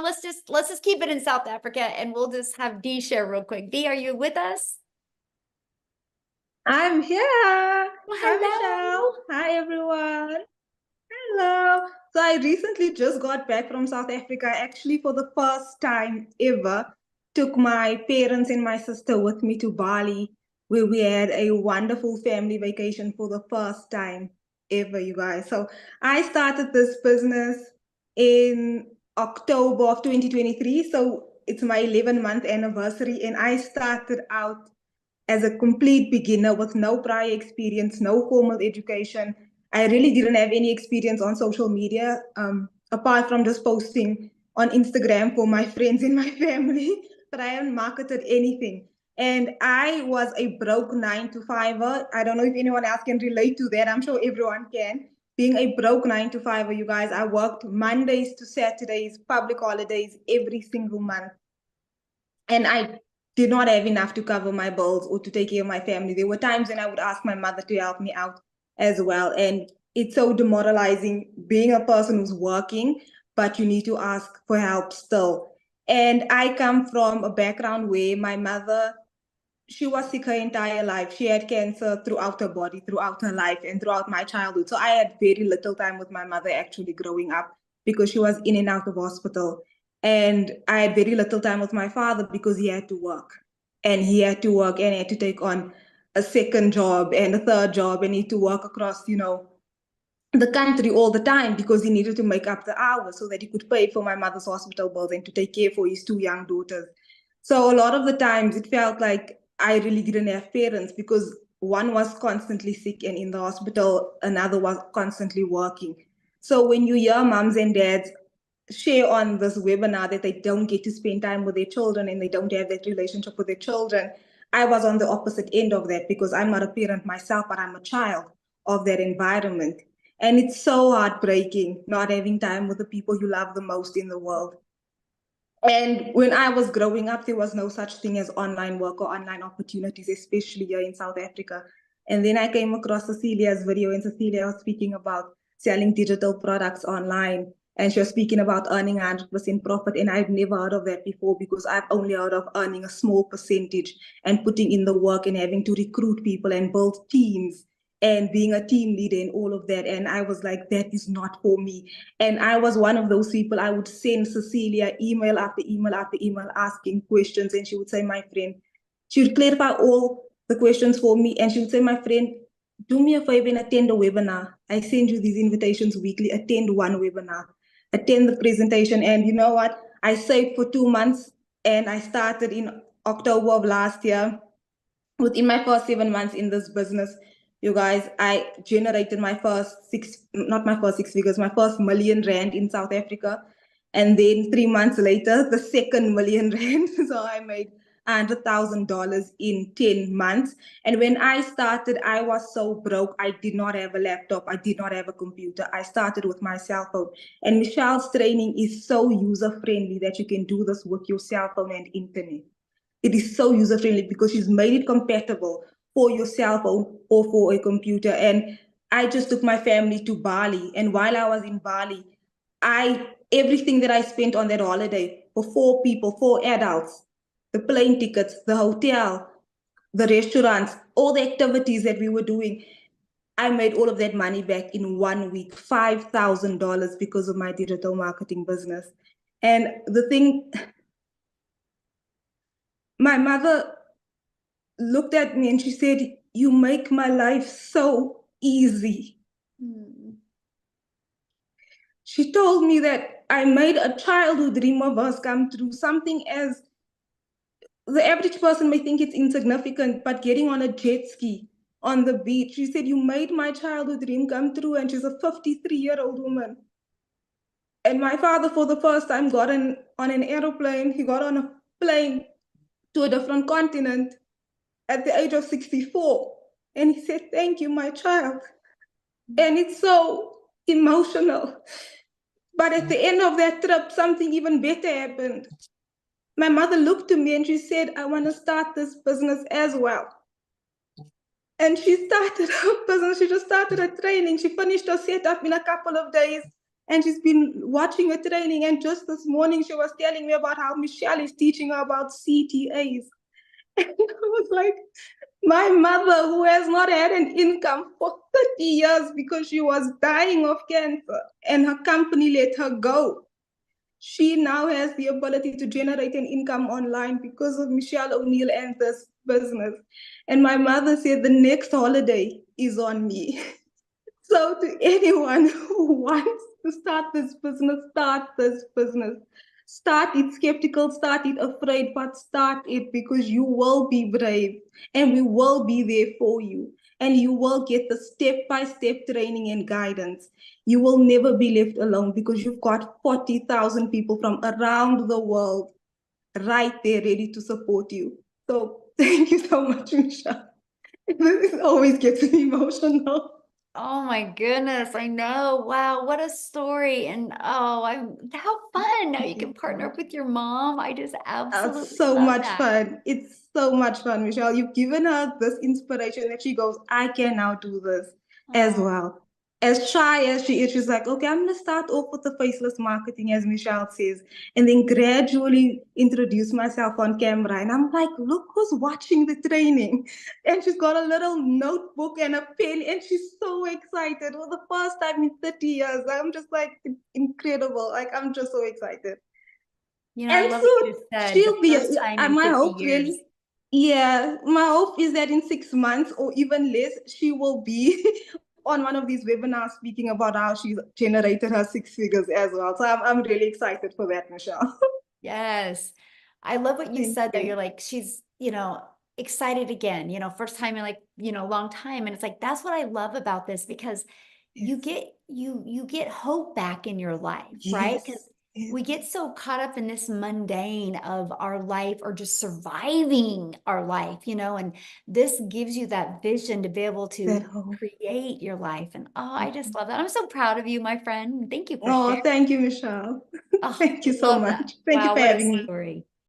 Let's just keep it in South Africa and we'll just have Dee share real quick. Dee, are you with us? I'm here. Well, Hi, hello. Michelle. Hi, everyone. Hello. So I recently just got back from South Africa. Actually, for the first time ever, took my parents and my sister with me to Bali, where we had a wonderful family vacation for the first time ever, you guys. So I started this business in October of 2023. So it's my 11-month anniversary, and I started out as a complete beginner with no prior experience, no formal education. I really didn't have any experience on social media, apart from just posting on Instagram for my friends and my family, but I haven't marketed anything. And I was a broke 9 to 5er. I don't know if anyone else can relate to that. I'm sure everyone can. Being a broke 9 to 5er, you guys, I worked Mondays to Saturdays, public holidays every single month. And I did not have enough to cover my bills or to take care of my family. There were times when I would ask my mother to help me out as well. And it's so demoralizing being a person who's working, but you need to ask for help still. And I come from a background where my mother, she was sick her entire life. She had cancer throughout her body, throughout her life, and throughout my childhood. So I had very little time with my mother actually growing up because she was in and out of hospital. And I had very little time with my father because he had to work. And he had to work and he had to take on a second job and a third job and he had to work across, the country all the time because he needed to make up the hours so that he could pay for my mother's hospital bills and to take care for his two young daughters. So a lot of the times it felt like I really didn't have parents because one was constantly sick and in the hospital, another was constantly working. So when you hear moms and dads share on this webinar that they don't get to spend time with their children and they don't have that relationship with their children, I was on the opposite end of that because I'm not a parent myself, but I'm a child of that environment. And it's so heartbreaking not having time with the people you love the most in the world. And when I was growing up, there was no such thing as online work or online opportunities, especially here in South Africa. And then I came across Cecilia's video, and Cecilia was speaking about selling digital products online. And she was speaking about earning 100% profit. And I've never heard of that before because I've only heard of earning a small percentage and putting in the work and having to recruit people and build teams and being a team leader and all of that. And I was like, that is not for me. And I was one of those people. I would send Cecilia email after email after email asking questions. And she would say, my friend, she would clarify all the questions for me. And she would say, my friend, do me a favor and attend a webinar. I send you these invitations weekly. Attend one webinar, attend the presentation. And you know what? I saved for 2 months and I started in October of last year. Within my first 7 months in this business, you guys, I generated my first not my first 6 figures, my first million rand in South Africa. And then 3 months later, the second million rand. So I made $100,000 in 10 months. And when I started, I was so broke. I did not have a laptop. I did not have a computer. I started with my cell phone. And Michelle's training is so user friendly that you can do this with your cell phone and internet. It is so user friendly because she's made it compatible for your cell phone or for a computer. And I just took my family to Bali. And while I was in Bali, everything that I spent on that holiday for 4 people, 4 adults, the plane tickets, the hotel, the restaurants, all the activities that we were doing, I made all of that money back in 1 week, $5,000 because of my digital marketing business. And the thing, my mother looked at me and she said, you make my life so easy. She told me that I made a childhood dream of hers come true, something as the average person may think it's insignificant, but getting on a jet ski on the beach. She said, you made my childhood dream come true. And she's a 53-year-old woman. And my father, for the first time, got on an aeroplane. He got on a plane to a different continent at the age of 64. And he said, thank you, my child. And it's so emotional. But at the end of that trip, something even better happened. My mother looked to me and she said, I want to start this business as well. And she started her business. She just started her training. She finished her setup in a couple of days. and she's been watching her training. And just this morning, she was telling me about how Michelle is teaching her about CTAs. And I was like, my mother, who has not had an income for 30 years because she was dying of cancer and her company let her go, she now has the ability to generate an income online because of Michelle O'Neill and this business. And my mother said the next holiday is on me. So to anyone who wants to start this business, start this business. Start it skeptical, start it afraid, but start it because you will be brave and we will be there for you. And you will get the step-by-step training and guidance. You will never be left alone because you've got 40,000 people from around the world right there ready to support you. So thank you so much, Michelle. This always gets me emotional. Oh my goodness, I know. Wow, what a story. And oh, how fun. Now you can partner up with your mom. I just absolutely So love much that. fun. It's so much fun, Michelle. You've given her this inspiration that she goes, I can now do this as Oh, well. As shy as she is, she's like, okay, I'm going to start off with the faceless marketing, as Michelle says, and then gradually introduce myself on camera. And I'm like, look who's watching the training. And she's got a little notebook and a pen, and she's so excited. For the first time in 30 years. I'm just like, incredible. Like, I'm just so excited. you know, I And love so what you just said. The she'll be, first time in my 50 hope years. really, yeah, my hope is that in 6 months or even less, she will be on one of these webinars speaking about how she's generated her six figures as well. So I'm really excited for that, Michelle. Yes. I love what you Thank said though. you. You're like, she's, excited again, first time in like, long time. And it's like, that's what I love about this because you Yes, get, you get hope back in your life, right? Because yes, yes, we get so caught up in this mundane of our life or just surviving our life, and this gives you that vision to be able that to hope. create your life. And oh, I just love that. I'm so proud of you, my friend. Thank you for Oh, sharing. thank you, Michelle. Oh, Thank you so love that. much. Thank you Wow, for what a having me. story.